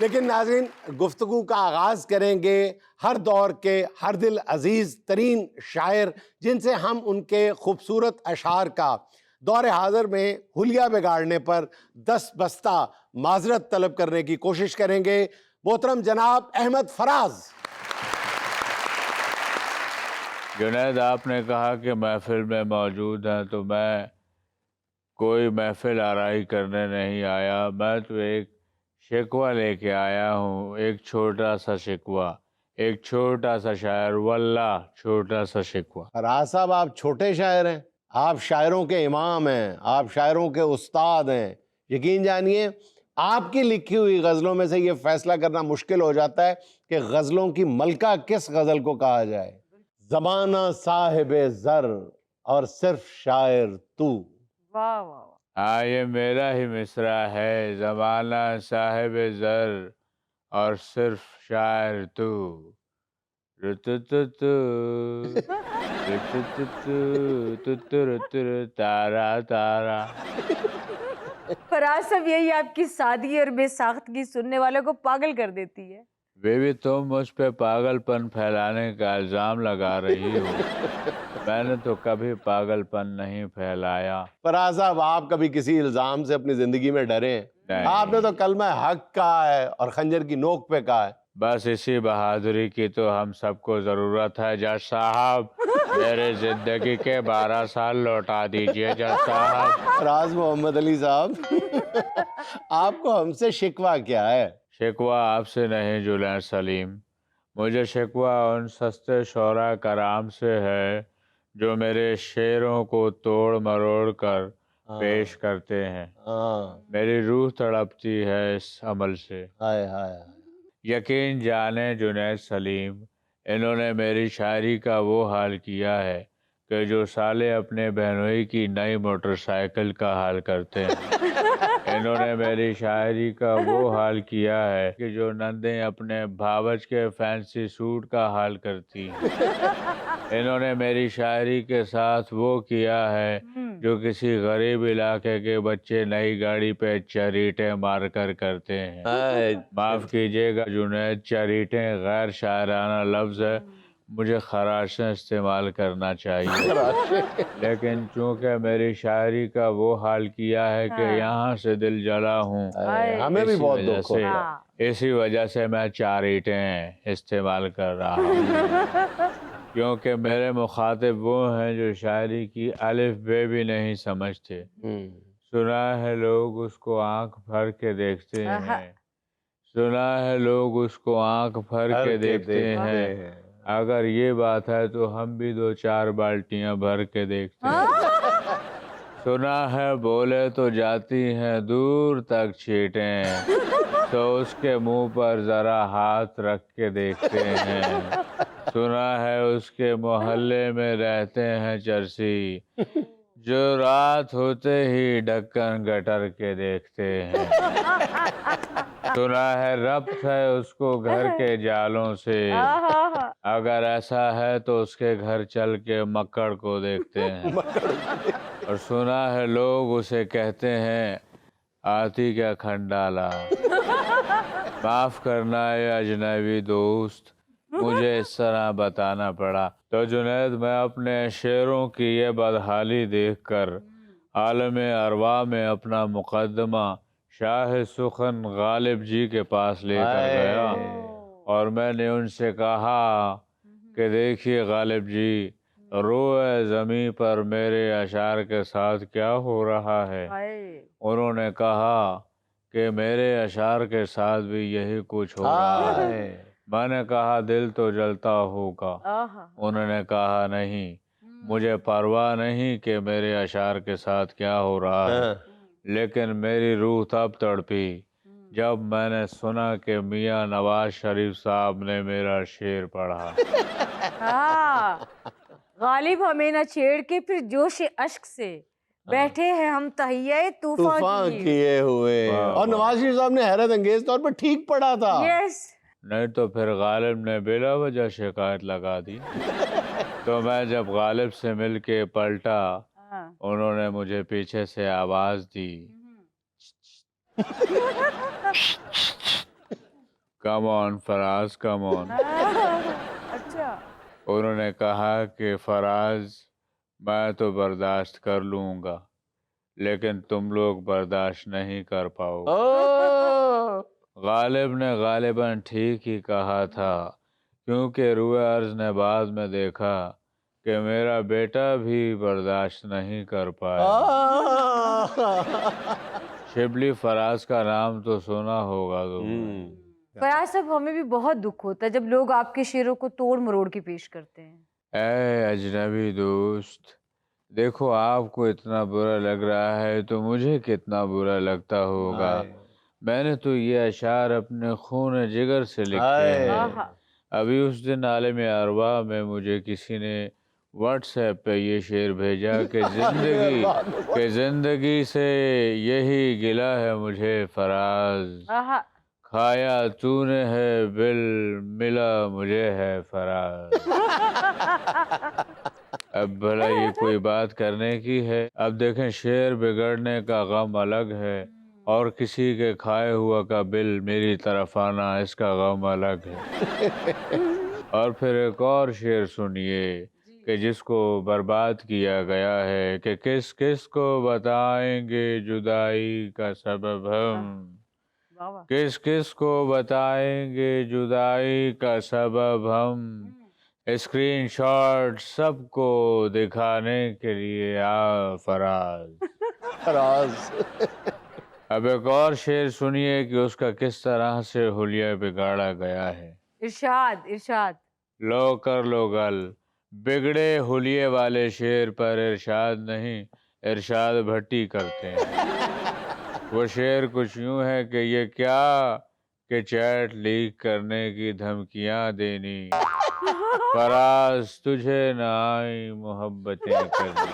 لیکن ناظرین، گفتگو کا آغاز کریں گے ہر دور کے ہر دل عزیز ترین شاعر جن سے ہم ان کے خوبصورت اشعار کا دور حاضر میں حلیہ بگاڑنے پر دست بستہ معذرت طلب کرنے کی کوشش کریں گے۔ محترم جناب احمد فراز۔ جنید، آپ نے کہا کہ محفل میں موجود ہیں، تو میں کوئی محفل آرائی کرنے نہیں آیا، میں تو ایک شکوہ لے کے آیا ہوں، ایک چھوٹا سا شکوہ، ایک چھوٹا سا شاعر، واللہ چھوٹا سا شکوہ۔ فراز صاحب، آپ چھوٹے شاعر ہیں، آپ شاعروں کے امام ہیں، آپ شاعروں کے استاد ہیں۔ یقین جانیے آپ کی لکھی ہوئی غزلوں میں سے یہ فیصلہ کرنا مشکل ہو جاتا ہے کہ غزلوں کی ملکہ کس غزل کو کہا جائے۔ زمانہ صاحب زر اور صرف شاعر تو۔ واہ واہ۔ ہاں، یہ میرا ہی مصرع ہے، زمانہ صاحب زر اور صرف شاعر تو۔ تارا تارا۔ فراز صاحب، یہی آپ کی سادگی اور بے ساختگی سننے والوں کو پاگل کر دیتی ہے۔ بیوی، تم مجھ پہ پاگل پن پھیلانے کا الزام لگا رہی ہو، میں نے تو کبھی پاگل پن نہیں پھیلایا۔ فراز صاحب، آپ کبھی کسی الزام سے اپنی زندگی میں ڈرے ہیں؟ نہیں۔ آپ نے تو کلمہ حق کہا ہے اور خنجر کی نوک پہ کہا ہے۔ بس اسی بہادری کی تو ہم سب کو ضرورت ہے۔ جج صاحب، میرے زندگی کے 12 سال لوٹا دیجئے جج صاحب۔ فراز محمد علی صاحب، آپ کو ہم سے شکوہ کیا ہے؟ شکوہ آپ سے نہیں جنید سلیم، مجھے شکوہ ان سستے شعراء کرام سے ہے جو میرے شعروں کو توڑ مروڑ کر پیش کرتے ہیں۔ میری روح تڑپتی ہے اس عمل سے۔ ہائے ہائے۔ یقین جانے جنید سلیم، انہوں نے میری شاعری کا وہ حال کیا ہے کہ جو سالے اپنے بہنوئی کی نئی موٹر سائیکل کا حال کرتے ہیں، انہوں نے میری شاعری کا وہ حال کیا ہے کہ جو نندیں اپنے بھاوج کے فینسی سوٹ کا حال کرتی ہیں۔ انہوں نے میری شاعری کے ساتھ وہ کیا ہے جو کسی غریب علاقے کے بچے نئی گاڑی پہ چریٹیں مار کر کرتے ہیں۔ معاف کیجیے گا جنید، چریٹیں غیر شاعرانہ لفظ ہے، مجھے خراشیں استعمال کرنا چاہیے، لیکن چونکہ میری شاعری کا وہ حال کیا ہے کہ یہاں سے دل جلا ہوں، ہمیں بھی بہت دکھ ہوتا ہے۔ اسی وجہ سے میں چریٹیں استعمال کر رہا ہوں، کیونکہ میرے مخاطب وہ ہیں جو شاعری کی الف بے بھی نہیں سمجھتے۔ سنا ہے لوگ اس کو آنکھ بھر کے دیکھتے ہیں، سنا ہے لوگ اس کو آنکھ بھر کے دیکھتے ہیں، اگر یہ بات ہے تو ہم بھی 2-4 بالٹیاں بھر کے دیکھتے ہیں۔ سنا ہے بولے تو جاتی ہیں دور تک چھیٹیں، تو اس کے منہ پر ذرا ہاتھ رکھ کے دیکھتے ہیں۔ سنا ہے اس کے محلے میں رہتے ہیں چرسی، جو رات ہوتے ہی ڈھکن گٹر کے دیکھتے ہیں۔ سنا ہے ربط ہے اس کو گھر کے جالوں سے، اگر ایسا ہے تو اس کے گھر چل کے مکڑ کو دیکھتے ہیں۔ اور سنا ہے لوگ اسے کہتے ہیں آتی کیا کھنڈالا۔ معاف کرنا اے اجنبی دوست، مجھے اس طرح بتانا پڑا۔ تو جنید، میں اپنے شعروں کی یہ بدحالی دیکھ کر عالم ارواح میں اپنا مقدمہ شاہ سخن غالب جی کے پاس لے کر گیا، اور میں نے ان سے کہا کہ دیکھیے غالب جی، روئے زمیں پر میرے اشعار کے ساتھ کیا ہو رہا ہے۔ انہوں نے کہا کہ میرے اشعار کے ساتھ بھی یہی کچھ ہو رہا ہے۔ میں نے کہا دل تو جلتا ہوگا۔ انہوں نے کہا نہیں، مجھے پرواہ نہیں کہ میرے اشعار کے ساتھ کیا ہو رہا ہے، لیکن میری روح تب تڑپی جب میں نے سنا کہ میاں نواز شریف صاحب نے میرا شعر پڑھا۔ غالب ہمیں نہ چھیڑ کے پھر جوش اشک سے بیٹھے ہیں ہم تہیہ طوفان کیے ہوئے، اور نواز شریف صاحب نے حیرت انگیز طور پر ٹھیک پڑھا تھا۔ نہیں تو پھر غالب نے بلا وجہ شکایت لگا دی۔ تو میں جب غالب سے مل کے پلٹا، انہوں نے مجھے پیچھے سے آواز دی، کم آن فراز کم آن. اچھا. انہوں نے کہا کہ فراز میں تو برداشت کر لوں گا لیکن تم لوگ برداشت نہیں کر پاؤ. غالب نے غالباً ٹھیک ہی کہا تھا کیونکہ روئے ارض نے بعد میں دیکھا کہ میرا بیٹا بھی برداشت نہیں کر پایا. شبلی فراز کا نام تو سنا ہوگا تم نے. فراز صاحب ہمیں بھی بہت دکھ ہوتا ہے جب لوگ آپ کے شعروں کو توڑ مروڑ کے پیش کرتے ہیں. اے اجنبی دوست، دیکھو آپ کو اتنا برا لگ رہا ہے تو مجھے کتنا برا لگتا ہوگا. میں نے تو یہ اشعار اپنے خون جگر سے لکھے ہیں. ابھی اس دن عالم ارواح میں مجھے کسی نے واٹس ایپ پہ یہ شعر بھیجا کہ زندگی سے یہی گلہ ہے مجھے فراز، کھایا تو نے ہے بل ملا مجھے ہے فراز. اب بھلا یہ کوئی بات کرنے کی ہے؟ اب دیکھیں شعر بگڑنے کا غم الگ ہے اور کسی کے کھائے ہوا کا بل میری طرف آنا اس کا غم الگ ہے. اور پھر ایک اور شعر سنیے کہ جس کو برباد کیا گیا ہے کہ کس کس کو بتائیں گے جدائی کا سبب ہم، کس کس کو بتائیں گے جدائی کا سبب ہم، اسکرین شاٹ سب کو دکھانے کے لیے آ فراز. اب ایک اور شعر سنیے کہ اس کا کس طرح سے حلیہ بگاڑا گیا ہے. ارشاد ارشاد. لو کر لو گل، بگڑے حلیے والے شعر پر ارشاد نہیں ارشاد بھٹی کرتے ہیں. وہ شعر کچھ یوں ہے کہ یہ کیا کہ چیٹ لیک کرنے کی دھمکیاں دینی، فراز تجھے نہ آئی محبتیں کرنی.